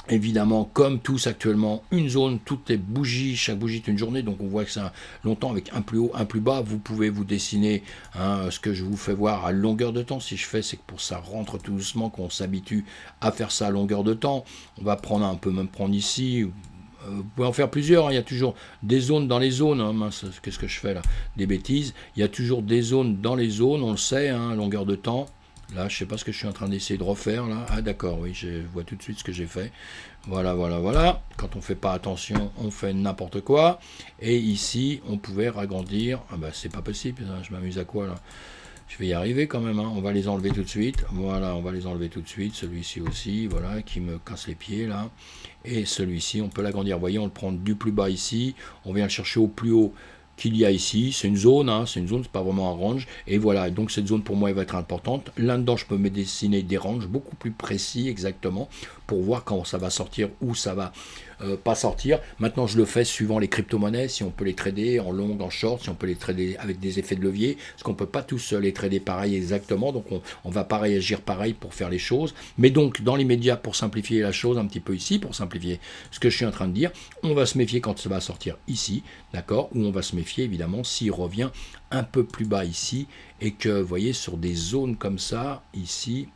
Speaker 1: Évidemment, comme tous actuellement, une zone, toutes les bougies, chaque bougie est une journée, donc on voit que ça longtemps avec un plus haut, un plus bas. Vous pouvez vous dessiner, hein, ce que je vous fais voir à longueur de temps. Si je fais, c'est que pour ça rentre tout doucement, qu'on s'habitue à faire ça à longueur de temps. On va prendre un peu, même prendre ici. Vous pouvez en faire plusieurs, hein. Il y a toujours des zones dans les zones. Hein. Mince, qu'est-ce que je fais là? Des bêtises. Il y a toujours des zones dans les zones, on le sait, hein, à longueur de temps. Là, je ne sais pas ce que je suis en train d'essayer de refaire. Là. Ah d'accord, oui, je vois tout de suite ce que j'ai fait. Voilà. Quand on ne fait pas attention, on fait n'importe quoi. Et ici, on pouvait agrandir. Ah bah c'est pas possible, je m'amuse à quoi là? Je vais y arriver quand même, hein. On va les enlever tout de suite. Voilà, on va les enlever tout de suite. Celui-ci aussi, voilà, qui me casse les pieds là. Et celui-ci, on peut l'agrandir. Vous voyez, on le prend du plus bas ici. On vient le chercher au plus haut qu'il y a ici, c'est une zone, hein, c'est pas vraiment un range, et voilà, donc cette zone pour moi elle va être importante. Là-dedans je peux me dessiner des ranges beaucoup plus précis exactement, pour voir quand ça va sortir, où ça va pas sortir. Maintenant je le fais suivant les crypto-monnaies, si on peut les trader en long, en short, si on peut les trader avec des effets de levier, parce qu'on peut pas tous les trader pareil exactement, donc on va pas réagir pareil pour faire les choses, mais donc dans les médias, pour simplifier la chose un petit peu ici, pour simplifier ce que je suis en train de dire, on va se méfier quand ça va sortir ici, d'accord, ou on va se méfier évidemment s'il revient un peu plus bas ici, et que vous voyez sur des zones comme ça, ici,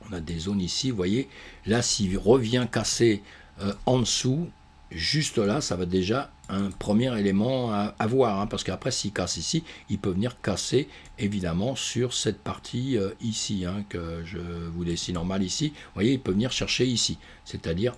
Speaker 1: on a des zones ici, vous voyez, là s'il revient casser en dessous, juste là, ça va déjà un premier élément à voir, hein, parce qu'après, s'il casse ici, il peut venir casser, évidemment, sur cette partie ici, hein, que je vous dessine en mal ici. Vous voyez, il peut venir chercher ici, c'est-à-dire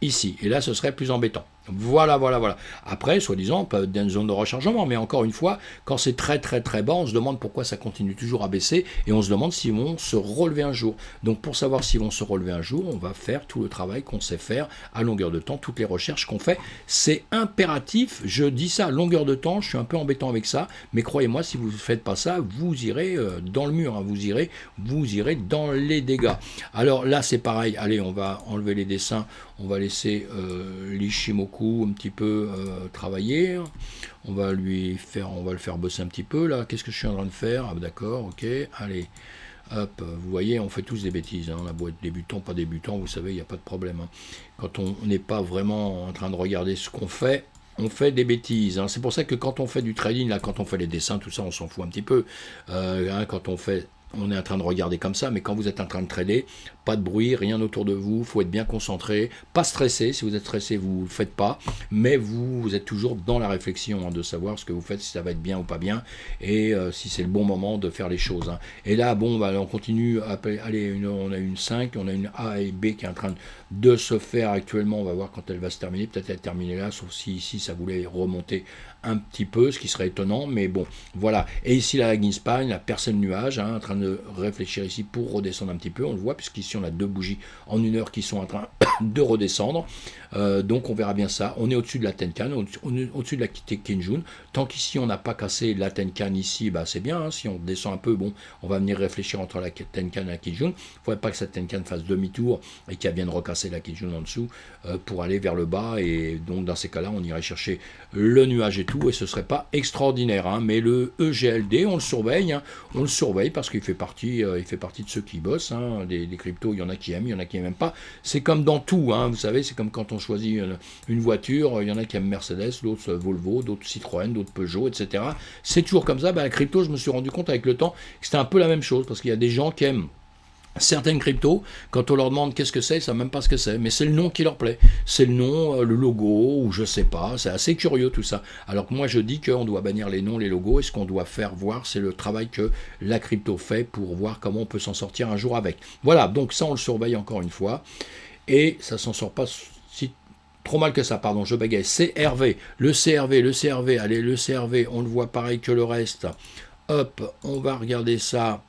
Speaker 1: ici. Et là, ce serait plus embêtant. Voilà, voilà, voilà. Après, soi-disant, on peut être dans une zone de rechargement, mais encore une fois, quand c'est très très très bas, on se demande pourquoi ça continue toujours à baisser, et on se demande s'ils vont se relever un jour. Donc pour savoir s'ils vont se relever un jour, on va faire tout le travail qu'on sait faire à longueur de temps, toutes les recherches qu'on fait. C'est impératif, je dis ça à longueur de temps, je suis un peu embêtant avec ça, mais croyez-moi, si vous ne faites pas ça, vous irez dans le mur, hein, vous irez dans les dégâts. Alors là, c'est pareil, allez, on va enlever les dessins, on va laisser l'Ishimoku un petit peu travailler. On va le faire bosser un petit peu là. Qu'est-ce que je suis en train de faire? Ah, d'accord, ok, allez. Hop, vous voyez, on fait tous des bêtises. Hein. On a beau être débutant, pas débutant, vous savez, il n'y a pas de problème. Hein. Quand on n'est pas vraiment en train de regarder ce qu'on fait, on fait des bêtises. Hein. C'est pour ça que quand on fait du trading, là, quand on fait les dessins, tout ça, on s'en fout un petit peu. Hein, quand on est en train de regarder comme ça, mais quand vous êtes en train de trader, pas de bruit, rien autour de vous, il faut être bien concentré, pas stressé, si vous êtes stressé, vous ne le faites pas, mais vous êtes toujours dans la réflexion, hein, de savoir ce que vous faites, si ça va être bien ou pas bien, et si c'est le bon moment de faire les choses. Hein. Et là, bon, bah, on continue, allez, on a une 5, on a une A et B qui est en train de se faire actuellement, on va voir quand elle va se terminer, peut-être elle est terminée là, sauf si ici ça voulait remonter un petit peu, ce qui serait étonnant, mais bon, voilà. Et ici, la Greenspan, la percée de nuage, hein, en train de réfléchir ici pour redescendre un petit peu, on le voit, puisqu'ici on a deux bougies en une heure qui sont en train de redescendre, donc on verra bien ça. On est au-dessus de la Tenkan, au-dessus de la Kijun. Tant qu'ici on n'a pas cassé la Tenkan ici, bah, c'est bien, hein. Si on descend un peu, bon, on va venir réfléchir entre la Tenkan et la Kijun. Il ne faudrait pas que cette Tenkan fasse demi-tour et qu'elle vienne recasser la Kijun en dessous pour aller vers le bas, et donc dans ces cas-là, on irait chercher le nuage et tout, et ce serait pas extraordinaire, hein. Mais le EGLD, on le surveille, hein. On le surveille parce qu'il fait partie de ceux qui bossent, hein. Des cryptos, il y en a qui aiment, il y en a qui n'aiment pas. C'est comme dans tout, hein. Vous savez, c'est comme quand on choisit une voiture, il y en a qui aiment Mercedes, d'autres Volvo, d'autres Citroën, d'autres Peugeot, etc. C'est toujours comme ça. La crypto, je me suis rendu compte avec le temps que c'était un peu la même chose, parce qu'il y a des gens qui aiment certaines cryptos, quand on leur demande qu'est-ce que c'est, ils ne savent même pas ce que c'est, mais c'est le nom qui leur plaît, c'est le nom, le logo, ou je sais pas, c'est assez curieux tout ça. Alors que moi je dis qu'on doit bannir les noms, les logos, et ce qu'on doit faire voir, c'est le travail que la crypto fait pour voir comment on peut s'en sortir un jour avec. Voilà, donc ça on le surveille encore une fois, et ça s'en sort pas si trop mal que ça, pardon, je bagaye. CRV, le CRV, allez, le CRV, on le voit pareil que le reste. Hop, on va regarder ça.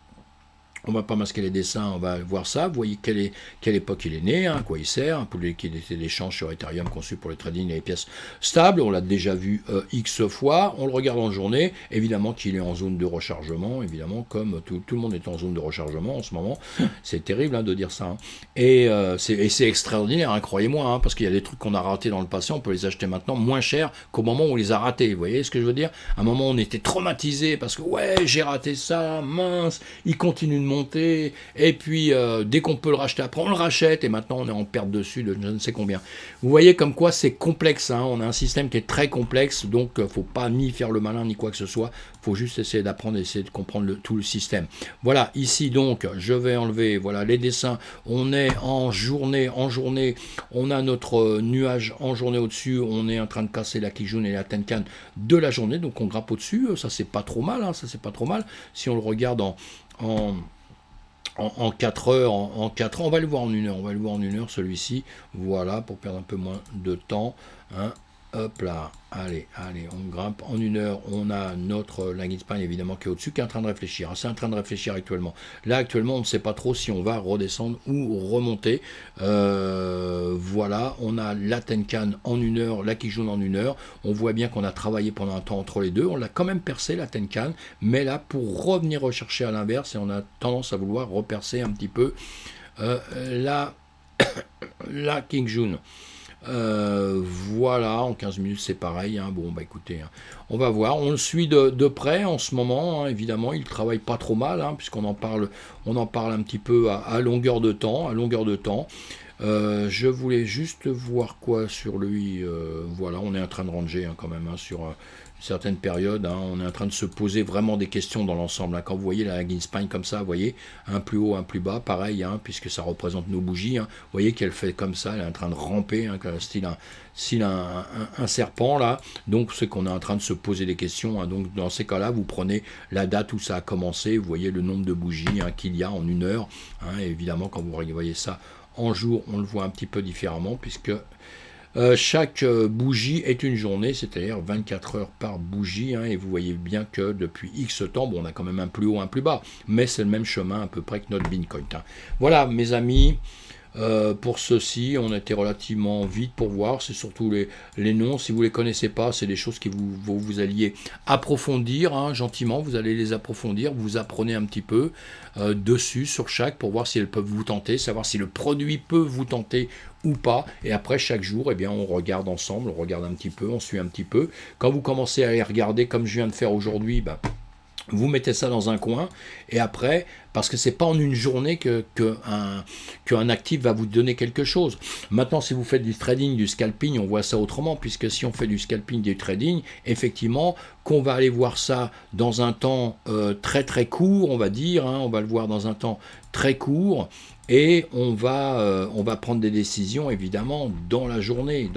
Speaker 1: On ne va pas masquer les dessins, on va voir ça. Vous voyez quelle époque il est né, hein, à quoi il sert, pour les liquidités d'échange sur Ethereum conçu pour le trading et les pièces stables. On l'a déjà vu X fois. On le regarde en journée. Évidemment qu'il est en zone de rechargement. Évidemment, comme tout le monde est en zone de rechargement en ce moment. C'est terrible, hein, de dire ça. Hein. Et c'est extraordinaire, hein, croyez-moi, hein, parce qu'il y a des trucs qu'on a ratés dans le passé. On peut les acheter maintenant moins cher qu'au moment où on les a ratés. Vous voyez ce que je veux dire? À un moment, on était traumatisé parce que ouais, j'ai raté ça, mince, il continue de monter, et puis dès qu'on peut le racheter après, on le rachète, et maintenant on est en perte dessus de je ne sais combien. Vous voyez comme quoi c'est complexe, hein. On a un système qui est très complexe, donc faut pas ni faire le malin ni quoi que ce soit, faut juste essayer d'apprendre, essayer de comprendre tout le système. Voilà, ici donc, je vais enlever, voilà, les dessins, on est en journée, on a notre nuage en journée au-dessus, on est en train de casser la Kijun et la Tenkan de la journée, donc on grappe au-dessus, ça c'est pas trop mal, hein, ça c'est pas trop mal, si on le regarde en 4 heures, en 4 heures, on va le voir en 1 heure, celui-ci, voilà, pour perdre un peu moins de temps, hein. Hop là, allez, on grimpe en 1 heure, on a notre Greenspan évidemment qui est au-dessus, qui est en train de réfléchir, c'est en train de réfléchir actuellement. Là actuellement on ne sait pas trop si on va redescendre ou remonter, voilà, on a la Tenkan en 1 heure, la Kijun en 1 heure, on voit bien qu'on a travaillé pendant un temps entre les deux, on l'a quand même percé la Tenkan, mais là pour revenir rechercher à l'inverse, et on a tendance à vouloir repercer un petit peu la Kijun. Voilà, en 15 minutes c'est pareil, hein. Bon bah écoutez, hein, on va voir, on le suit de près en ce moment, hein. Évidemment il travaille pas trop mal, hein, puisqu'on en parle un petit peu à longueur de temps, Je voulais juste voir quoi sur lui. Voilà, on est en train de ranger hein, quand même hein, sur une certaine période. Hein, on est en train de se poser vraiment des questions dans l'ensemble. Hein. Quand vous voyez la Guinspine comme ça, vous voyez, un plus haut, un plus bas, pareil, hein, puisque ça représente nos bougies. Hein. Vous voyez qu'elle fait comme ça, elle est en train de ramper, hein, style un serpent là. Donc c'est qu'on est en train de se poser des questions. Hein. Donc dans ces cas-là, vous prenez la date où ça a commencé, vous voyez le nombre de bougies hein, qu'il y a en une heure. Hein, et évidemment, quand vous voyez ça en jour, on le voit un petit peu différemment, puisque chaque bougie est une journée, c'est-à-dire 24 heures par bougie, hein, et vous voyez bien que depuis X temps, bon, on a quand même un plus haut, un plus bas, mais c'est le même chemin à peu près que notre Bitcoin. Hein. Voilà, mes amis. Pour ceci, on a été relativement vite pour voir, c'est surtout les noms, si vous ne les connaissez pas, c'est des choses que vous alliez approfondir, hein, gentiment, vous allez les approfondir, vous apprenez un petit peu dessus, sur chaque, pour voir si elles peuvent vous tenter, savoir si le produit peut vous tenter ou pas, et après chaque jour, eh bien, on regarde ensemble, on regarde un petit peu, on suit un petit peu, quand vous commencez à les regarder comme je viens de faire aujourd'hui, ben, vous mettez ça dans un coin, et après, parce que c'est pas en une journée qu'un actif va vous donner quelque chose. Maintenant, si vous faites du trading, du scalping, on voit ça autrement, puisque si on fait du scalping, du trading, effectivement, qu'on va aller voir ça dans un temps très très court, on va dire, hein, on va le voir dans un temps très court, et on va prendre des décisions évidemment dans la journée,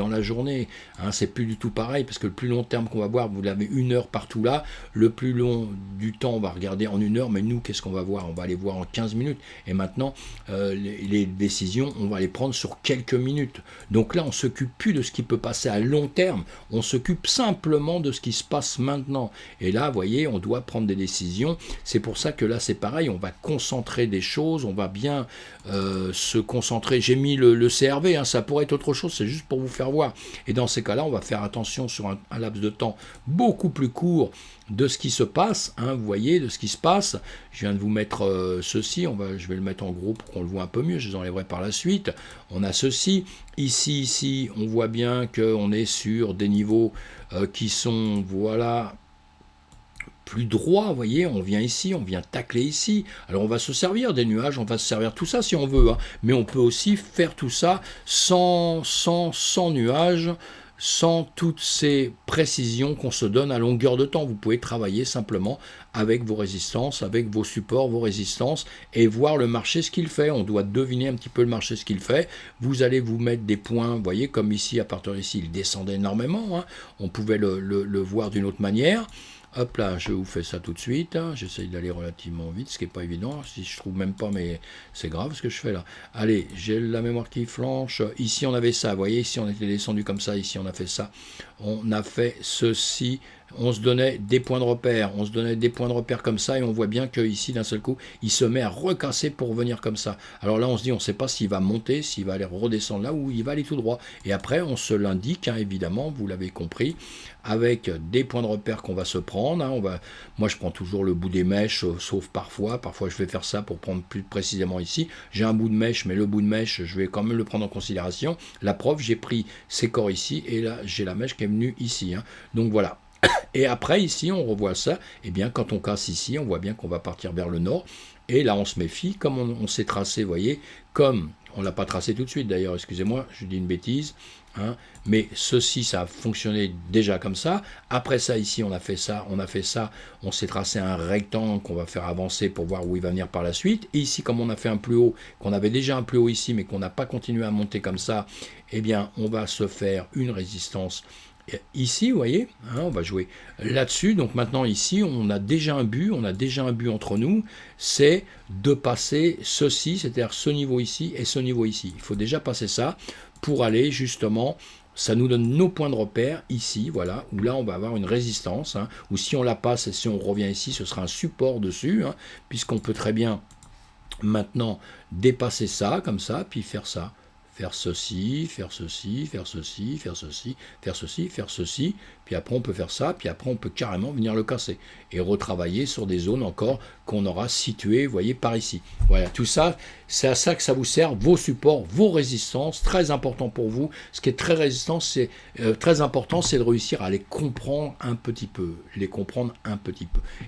Speaker 1: hein, c'est plus du tout pareil, parce que le plus long terme qu'on va voir, vous l'avez une heure partout là, le plus long du temps on va regarder en une heure, mais nous qu'est-ce qu'on va voir? On va aller voir en 15 minutes, et maintenant les décisions, on va les prendre sur quelques minutes, donc là on s'occupe plus de ce qui peut passer à long terme, on s'occupe simplement de ce qui se passe maintenant, et là vous voyez, on doit prendre des décisions, c'est pour ça que là c'est pareil, on va concentrer des choses, on va bien se concentrer. J'ai mis le CRV, hein, ça pourrait être autre chose, c'est juste pour vous faire voir. Et dans ces cas-là, on va faire attention sur un laps de temps beaucoup plus court de ce qui se passe, hein, vous voyez, de ce qui se passe. Je viens de vous mettre ceci, je vais le mettre en gros pour qu'on le voit un peu mieux, je les enlèverai par la suite. On a ceci, ici, on voit bien qu'on est sur des niveaux qui sont, voilà, plus droit, vous voyez, on vient ici, on vient tacler ici, alors on va se servir des nuages, on va se servir tout ça si on veut, hein. Mais on peut aussi faire tout ça sans nuages, sans toutes ces précisions qu'on se donne à longueur de temps. Vous pouvez travailler simplement avec vos résistances, avec vos supports, vos résistances, et voir le marché ce qu'il fait. On doit deviner un petit peu le marché ce qu'il fait. Vous allez vous mettre des points, vous voyez, comme ici, à partir d'ici, il descendait énormément, hein. On pouvait le voir d'une autre manière. Hop là, je vous fais ça tout de suite. Hein. J'essaye d'aller relativement vite, ce qui n'est pas évident. Si je trouve même pas, mais c'est grave ce que je fais là. Allez, j'ai la mémoire qui flanche. Ici, on avait ça. Vous voyez, ici, on était descendu comme ça. Ici, on a fait ça. On a fait ceci. On se donnait des points de repère. On se donnait des points de repère comme ça. Et on voit bien qu'ici, d'un seul coup, il se met à recasser pour revenir comme ça. Alors là, on se dit, on ne sait pas s'il va monter, s'il va aller redescendre là ou il va aller tout droit. Et après, on se l'indique, hein, évidemment, vous l'avez compris, avec des points de repère qu'on va se prendre. Hein. Moi, je prends toujours le bout des mèches, sauf parfois. Parfois, je vais faire ça pour prendre plus précisément ici. J'ai un bout de mèche, mais le bout de mèche, je vais quand même le prendre en considération. La preuve, j'ai pris ces corps ici, et là, j'ai la mèche qui est venue ici. Hein. Donc voilà. Et après, ici, on revoit ça. Eh bien, quand on casse ici, on voit bien qu'on va partir vers le nord. Et là, on se méfie, comme on s'est tracé, vous voyez, comme on ne l'a pas tracé tout de suite d'ailleurs, excusez-moi, je dis une bêtise, hein, mais ceci, ça a fonctionné déjà comme ça. Après ça, ici, on a fait ça, on s'est tracé un rectangle qu'on va faire avancer pour voir où il va venir par la suite. Et ici, comme on a fait un plus haut, qu'on avait déjà un plus haut ici, mais qu'on n'a pas continué à monter comme ça, eh bien, on va se faire une résistance ici, vous voyez, hein, on va jouer là-dessus. Donc maintenant ici, on a déjà un but entre nous, c'est de passer ceci, c'est-à-dire ce niveau ici et ce niveau ici. Il faut déjà passer ça pour aller justement, ça nous donne nos points de repère ici, voilà, où là on va avoir une résistance, hein, ou si on la passe et si on revient ici, ce sera un support dessus, hein, puisqu'on peut très bien maintenant dépasser ça, comme ça, puis faire ça. Faire ceci, faire ceci, faire ceci, faire ceci, faire ceci, faire ceci, puis après on peut faire ça, puis après on peut carrément venir le casser et retravailler sur des zones encore qu'on aura situé, vous voyez, par ici. Voilà, tout ça, c'est à ça que ça vous sert, vos supports, vos résistances, très important pour vous. Ce qui est très résistant, c'est très important, c'est de réussir à les comprendre un petit peu,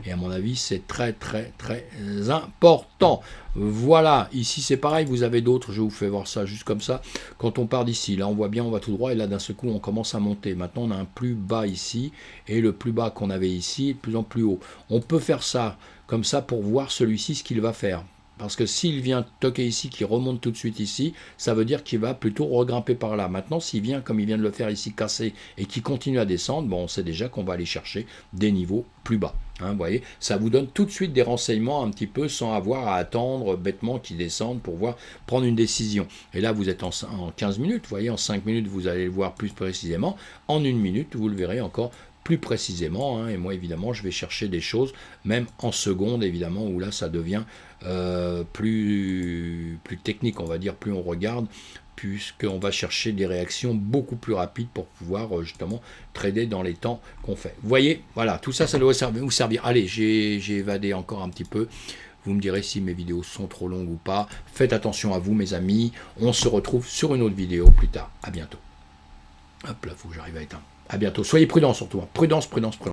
Speaker 1: Et à mon avis, c'est très, très, très important. Voilà, ici c'est pareil, vous avez d'autres, je vous fais voir ça juste comme ça. Quand on part d'ici, là on voit bien, on va tout droit, et là d'un seul coup on commence à monter. Maintenant on a un plus bas ici, et le plus bas qu'on avait ici est de plus en plus haut. On peut faire ça, comme ça, pour voir celui-ci ce qu'il va faire. Parce que s'il vient toquer ici, qu'il remonte tout de suite ici, ça veut dire qu'il va plutôt regrimper par là. Maintenant, s'il vient, comme il vient de le faire ici, casser, et qu'il continue à descendre, bon, on sait déjà qu'on va aller chercher des niveaux plus bas. Hein, vous voyez, ça vous donne tout de suite des renseignements un petit peu sans avoir à attendre bêtement qu'ils descendent pour prendre une décision. Et là, vous êtes en 15 minutes, vous voyez, en 5 minutes, vous allez le voir plus précisément. En 1 minute, vous le verrez encore plus précisément, hein, et moi évidemment je vais chercher des choses, même en secondes évidemment, où là ça devient plus technique, on va dire, plus on regarde, puisqu'on va chercher des réactions beaucoup plus rapides pour pouvoir justement trader dans les temps qu'on fait. Vous voyez, voilà, tout ça, ça doit vous servir. Allez, j'ai évadé encore un petit peu. Vous me direz si mes vidéos sont trop longues ou pas. Faites attention à vous, mes amis. On se retrouve sur une autre vidéo plus tard. À bientôt. Hop là, faut que j'arrive à éteindre. À bientôt. Soyez prudents surtout. Prudence, prudence, prudence.